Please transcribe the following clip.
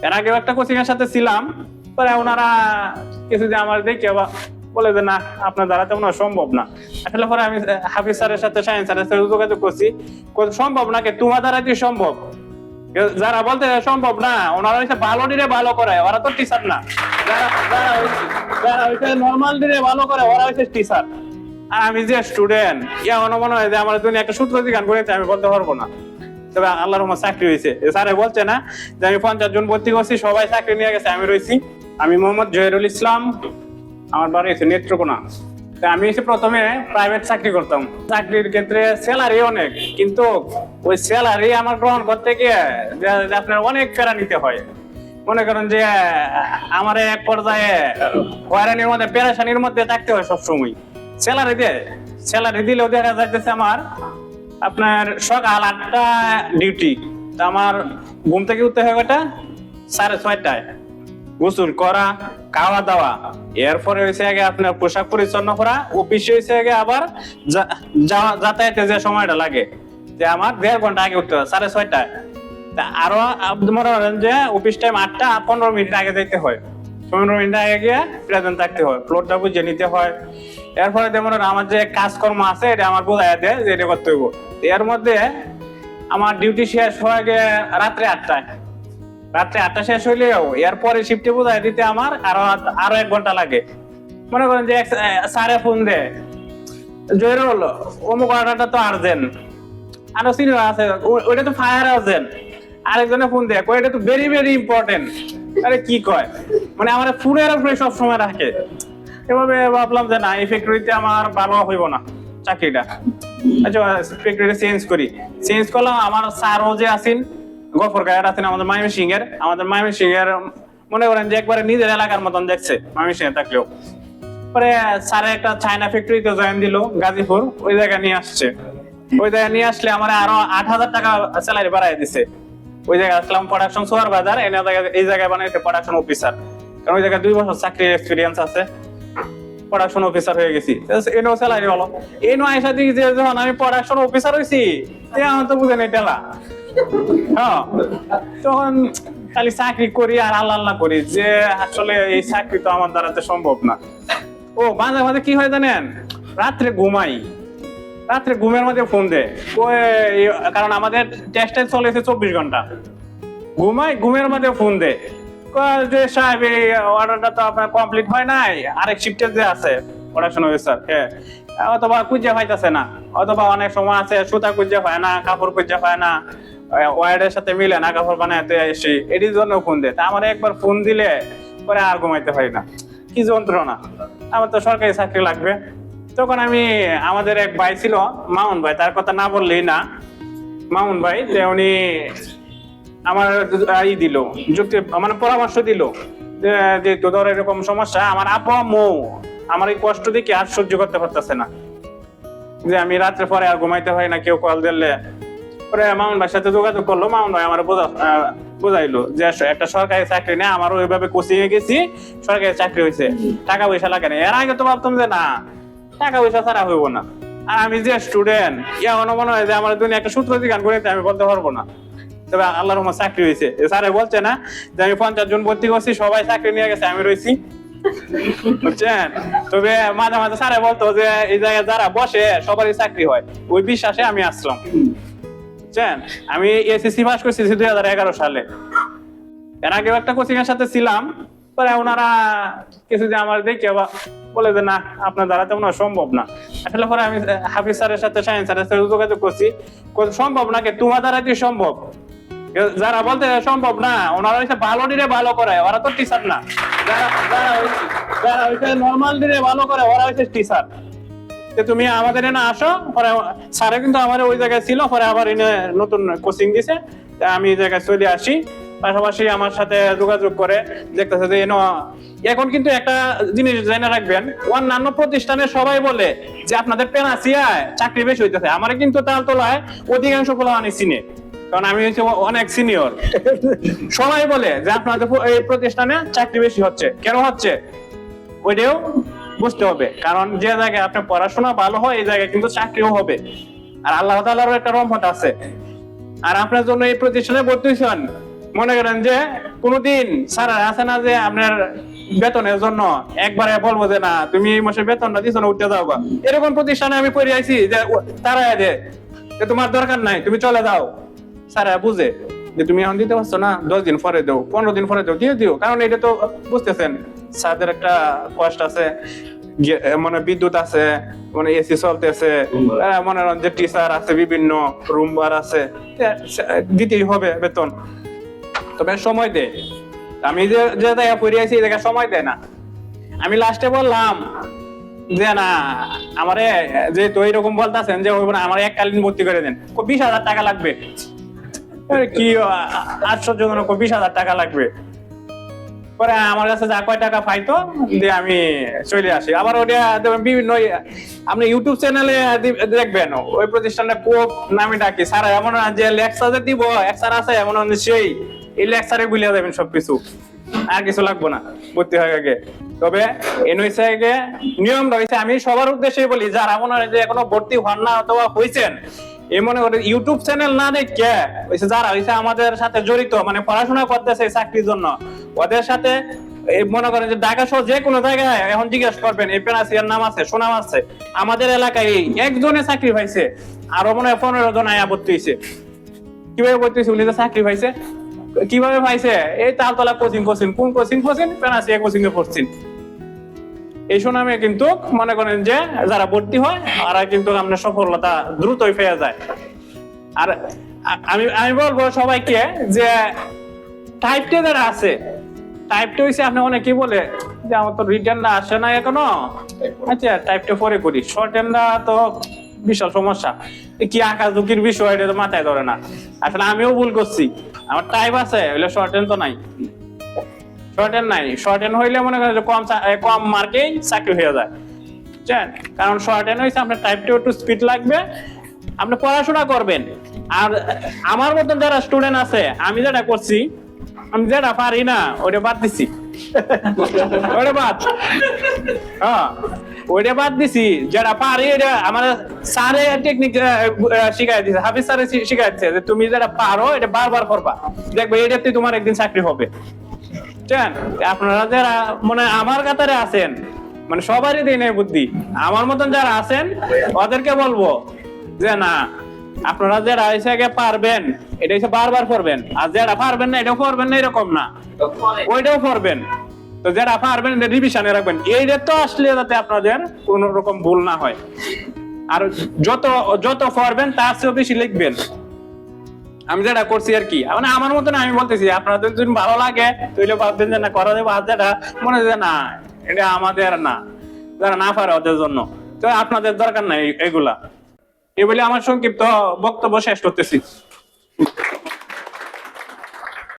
এর আগেও একটা কোচিং এর সাথে ছিলাম, পরে ওনারা কিছুদিন আমার দেখে বলে যে না আপনার দ্বারা তেমন সম্ভব না। আসলে পরে আমি হাফিজ স্যারের সাথে শাহিন স্যারের সাথে যোগাযোগ করছি, সম্ভব নাকি তোমার দ্বারা কি সম্ভব? যারা বলতে সম্ভব না ওনারা হচ্ছে ভালো দিনে ভালো করে, ওরা তো টিচার না। যারা যারা যারা হচ্ছে নর্মাল দিনে ভালো করে ওরা হচ্ছে টিচার। আর আমি যে স্টুডেন্ট, এমন মনে হয় যে আমার দুনিয়া একটা সূত্র দিগান করে আমি বলতে পারবো না। তবে আল্লাহর রহমতে চাকরি হয়েছে। স্যারে বলছে না যে আমি 50 জন ভর্তি করছি, সবাই চাকরি নিয়ে গেছে, আমি রয়েছি। আমি মোহাম্মদ জহিরুল ইসলাম, আমার বাড়ি হচ্ছে নেত্রকোনা। আমি এসে প্রথমে প্রাইভেট চাকরি করতাম। চাকরির ক্ষেত্রে স্যালারি অনেক, কিন্তু ওই স্যালারি আমার গ্রহণ করতে গিয়ে আপনার অনেক ফেরা নিতে হয়। মনে করেন যে আমার এক পর্যায়ে হয়রানির মধ্যে পেরেশানির মধ্যে থাকতে হয় সবসময়। স্যালারি দিলেও দেখা যাইতেছে আমার আপনার সকাল 8টা ডিউটি, আমার ঘুম থেকে উঠতে হয় কয়টা 6:30টায়, গোসল করা, খাওয়া দাওয়া, এরপরে হয়েছে আগে আপনার পোশাক পরিচ্ছন্ন করা, অফিসে হয়েছে আগে আবার যাতায়াতে যে সময়টা লাগে, যে আমার 1.5 ঘন্টা আগে উঠতে হয় 6:30টায়। আরো মনে করেন যে অফিস টাইম 8টা, 15 মিনিট আগে যেতে হয়, 15 মিনিট আগে গিয়ে প্রেজেন্ট থাকতে হয়, ফ্লোরটা বুঝে নিতে হয়। এরপরে যেমন আমার যে কাজকর্ম আছে এটা আমার বোঝাই দেয় যে এটা করতে হইব। এর মধ্যে আমার ডিউটি শেষ হয়ে গিয়ে রাত্রে 8টায়, রাত্রে 8টা শেষ হইলেও এরপরে শিফটে বোঝাই দিতে আমার আরো 1 ঘন্টা লাগে। মনে করেন যে স্যারে ফোন দেয়, জহিরুল অমুক অর্ডারটা তো আর্জেন্ট, আরো সিনিয়র আছে ওইটা তো ফায়ার আর্জেন্ট, আরেকজনে ফোন দেয় কয় এটা তো ভেরি ভেরি ইম্পর্টেন্ট। আরে কি কয়, মানে আমার ফোনের উপরে সবসময় রাখে। এভাবে ভাবলাম যে না এই ফ্যাক্টরিতে আমার ভালো হইব না চাকরিটা। আচ্ছা ফ্যাক্টরিটা চেঞ্জ করলাম। আমার স্যারও যে আছেন গফর গায়ের আছেন আমাদের ময়মনসিংহ এর মনে করেন যে একবারে নিজের এলাকার মতন দেখছে ময়মনসিংহে থাকলেও। পরে স্যারে একটা চায়না ফ্যাক্টরিতে জয়েন দিল গাজীপুর, ওই জায়গায় নিয়ে আসছে। ওই জায়গায় নিয়ে আসলে আমার আরো 8,000 টাকা স্যালারি বাড়াই দিছে। ওই জায়গায় আসলাম প্রোডাকশন সুপারভাইজার, এই জায়গায় বানাইছে প্রোডাকশন অফিসার, কারণ ওই জায়গায় 2 বছর চাকরির এক্সপিরিয়েন্স আছে, প্রোডাকশন অফিসার হয়ে গেছি। এনো স্যালারি হলো, এনো আইসা দিকে যে যখন আমি প্রোডাকশন অফিসার হয়েছি এখন তো বুঝে নেই টেলা। হ্যাঁ, তখন খালি চাকরি করি আর আল্লাহ আল্লাহ করি যে আসলে এই চাকরি তো আমার দ্বারা তো সম্ভব না। ও মাঝে মাঝে কি হয় জানেন, রাত্রে ঘুমের মধ্যে ফোন দেয়, কারণ আমাদের টেস্টে চলেছে 24 ঘন্টা, ঘুমের মধ্যে ফোন দেয় যে সাহেব এই অর্ডারটা তো আপনার কমপ্লিট হয় নাই, আরেক শিফটে যে আছে প্রোডাকশন অফিসার, হ্যাঁ অথবা খুঁজে পাইতেছে না, অথবা অনেক সময় আছে সুতা খুঁজে পায় না, কাপড় খুঁজে পায় না, ওয়ার্ডের সাথে মিলে না কাপড় বানাইতে এসে, এটির জন্য ফোন দেয়। তা আমার একবার ফোন দিলে পরে আর ঘুমাইতে পারি না, কি যন্ত্রণা। আমার তো সরকারি চাকরি লাগবে। তখন আমি আমাদের এক ভাই ছিল মামুন ভাই, তার কথা না বললেই না, মামুন ভাই যে উনি আমার দিল যুক্তি, মানে পরামর্শ দিল যে তোদের এরকম সমস্যা, আমার আব্বা আম্মু আমার এই কষ্ট দেখে আর সহ্য করতে পারতেছে না, যে আমি রাত্রে পরে আর ঘুমাইতে পারি না, কেউ কল দিলে। পরে মামুন ভাইয়ের সাথে যোগাযোগ করলো, মামুন ভাই আমার বোঝাইলো যে একটা সরকারি চাকরি নেই, আমারও ওইভাবে কোচিং এ গেছি, সরকারি চাকরি হয়েছে, টাকা পয়সা লাগে না। এর আগে তো ভাবতাম যে না টাকা পয়সা ছাড়া হইব না, আর আমি যে স্টুডেন্ট, এমন মনে হয় যে আমার দুনিয়া একটা সূত্র দিগান করে আমি বলতে পারবো না। তবে আল্লাহর রহমতে চাকরি হয়েছে। স্যারে বলছে না যে আমি 50 জন ভর্তি করছি, সবাই চাকরি নিয়ে গেছে, আমি রয়েছি, বুঝছেন। তবে মাঝে মাঝে স্যারে বলতো যে এই জায়গায় যারা বসে সবারই চাকরি হয়, ওই বিশ্বাসে আমি আসলাম, বুঝছেন। আমি এসএসসি পাস করছি 2011 সালে। এর আগেও একটা কোচিং এর সাথে ছিলাম, পরে ওনারা কিছুদিন আমার দেখে বলে যে না আপনার দ্বারা তেমন সম্ভব না। আসলে পরে আমি হাফিজ স্যারের সাথে শাহিন স্যারের সাথে যোগাযোগ করছি, সম্ভব নাকি তোমার দ্বারা কি সম্ভব? যারা বলতে সম্ভব না ওনারা হচ্ছে ভালো দিনে ভালো করে, ওরা তো টিচার না। যারা হচ্ছে নর্মাল দিনে ভালো করে ওরা হচ্ছে টিচার। তুমি আমাদের এনে আসো, পরে স্যারে কিন্তু আমার ওই জায়গায় ছিল, পরে আবার এনে নতুন কোচিং দিছে, আমি এই জায়গায় চলে আসি। পাশাপাশি আমার সাথে যোগাযোগ করে দেখতেছে যে এখন কিন্তু একটা জিনিস জেনে রাখবেন, অন্যান্য প্রতিষ্ঠানে সবাই বলে যে আপনাদের পেনাসিয়ায় চাকরি বেশি হইতেছে, আমার কিন্তু তালতলায় অধিকাংশ পোলাপানি চিনে, কারণ আমি হচ্ছে অনেক সিনিয়র। সবাই বলে যে আপনাদের এই প্রতিষ্ঠানে চাকরি বেশি হচ্ছে, কেন হচ্ছে ওইটাও বুঝতে হবে, কারণ যে জায়গায় আপনার পড়াশোনা ভালো হয় এই জায়গায় কিন্তু চাকরিও হবে, আর আল্লাহ তাআলারও একটা রহমত আছে। আর আপনার জন্য এই প্রতিষ্ঠানে ভর্তি হন, মনে করেন যে কোনদিন স্যার আছে না যে আপনার বেতনের জন্য একবারে বলবো যে না তুমি এই মাসে বেতনটা দিছো না উঠতে যাও, এরকম প্রতিষ্ঠানে আমি পড়ে আইছি যে তারা যে তোমার দরকার নাই তুমি চলে যাও। স্যারা বুঝে যে তুমি এখন দিতে পারছো না, 10 দিন পরে দেও, 15 দিন পরে দেও, দিয়ে দিও। কারণ এটা তো বুঝতেছেন স্যারদের একটা কষ্ট আছে, মানে বিদ্যুৎ আছে, মানে এসি চলতেছে, মনে করেন যে টিচার আছে, বিভিন্ন রুমবার আছে, দিতেই হবে বেতন। তবে সময় দে, আমি যে জায়গায় পড়ে আছি এই জায়গায় সময় দেয় না। আমি লাস্টে বললাম যে না আমারে যেহেতু এইরকম বলতেছেন যে আমার এককালীন ভর্তি করে দেন, 20,000 টাকা লাগবে। কি আশ্চর্যজনক, 20,000 টাকা লাগবে। পরে আমার কাছে যা কয় টাকা পাইতো দিয়ে আমি চলে আসি। আবার ওটা বিভিন্ন আপনি ইউটিউব চ্যানেলে দেখবেন ওই প্রতিষ্ঠানে খুব নামি ডাকি স্যার এমন যে লেকচার দিব, এক স্যার আছে এমন সেই এই লেকচারে গুলিয়ে যাবেন সবকিছু, আর কিছু লাগবো না ভর্তি হয়ে গেছে। তবে এনওসি নিয়ম রয়েছে, আমি সবার উদ্দেশ্যে বলি যারা মনে হয় যে এখনো ভর্তি হন না অথবা হয়েছেন, এই মনে করে ইউটিউব চ্যানেল না দেখে যারা হয়েছে আমাদের সাথে জড়িত, মানে পড়াশোনা করতেছে চাকরির জন্য, ওদের সাথে মনে করেন যে ঢাকা সহ যে কোনো জায়গায় এখন জিজ্ঞেস করবেন এই পেনাসিয়ার নাম আছে, সুনাম আছে। আমাদের এলাকায় একজনে চাকরি পাইছে, আরো মনে হয় 15 জন আয়া ভর্তি হয়েছে। কিভাবে ভর্তি হয়েছে? উনি তো চাকরি পাইছে। কিভাবে পাইছে? এই তালতলা কোচিং কোন কোচিং পেনাসিয়া কোচিং এ পড়ছেন। এই সুনামে কিন্তু মনে করেন যে যারা ভর্তি হয় তারা কিন্তু আপনার সফলতা দ্রুতই পেয়ে যায়। আর আমি বলবো সবাইকে যে টাইপ টে যারা আছে, টাইপ টে হইছে আপনি অনেকেই বলে যে আমার তো রিটার্নটা আসে না এখনো, আচ্ছা টাইপ টে পরে করি, শর্ট হ্যান্ডটা তো বিশাল সমস্যা, কি আঁকাঝুঁকির বিষয় এটা তো মাথায় ধরে না। আসলে আমিও ভুল করছি, আমার টাইপ আছে হইলে শর্ট হ্যান্ড তো নাই, শর্ট হ্যান্ড নাই। শর্ট হ্যান্ড হইলে মনে করেন কম মার্কেই চাকরি হয়ে যায়, বুঝছেন? কারণ শর্ট হ্যান্ড হইছে আপনার টাইপটা একটু স্পিড লাগবে, আপনি পড়াশোনা করবেন। আর আমার মতন যারা স্টুডেন্ট আছে, আমি যেটা করছি, আমি যেটা পারি না ওটা বাদ দিছি, ওটা বাদ, হ্যাঁ ওইটা বাদ দিছি। যেটা পারি এটা আমার স্যারে টেকনিক শিখাই দিছে, হাফিজ স্যারে শিখাই দিচ্ছে যে তুমি যেটা পারো এটা বারবার করবা, দেখবে এটাতে তোমার একদিন চাকরি হবে। আপনারা যারা মানে আমার কাতারে আছেন, মানে সবারই দিই নাই বুদ্ধি, আমার মতন যারা আছেন ওদেরকে বলবো যে না আপনারা যারা এসে পারবেন এটা এসে বারবার করবেন, আর যারা পারবেন না এটাও করবেন না এরকম না, ওইটাও করবেন। তো যারা পারবেন রিভিশনে রাখবেন, এইটা তো আসলে যাতে আপনাদের কোন রকম ভুল না হয়। আর যত পারবেন তার চেয়ে বেশি লিখবেন। আমি যেটা করছি আর কি, মানে আমার মতন আমি বলতেছি, আপনাদের যদি ভালো লাগে তাহলে ভাববেন যে না করা যাবে, আর যেটা মনে হয় না এটা আমাদের না, যারা না পারে ওদের জন্য, তো আপনাদের দরকার নাই এগুলা। এই বলে আমার সংক্ষিপ্ত বক্তব্য শেষ করতেছি।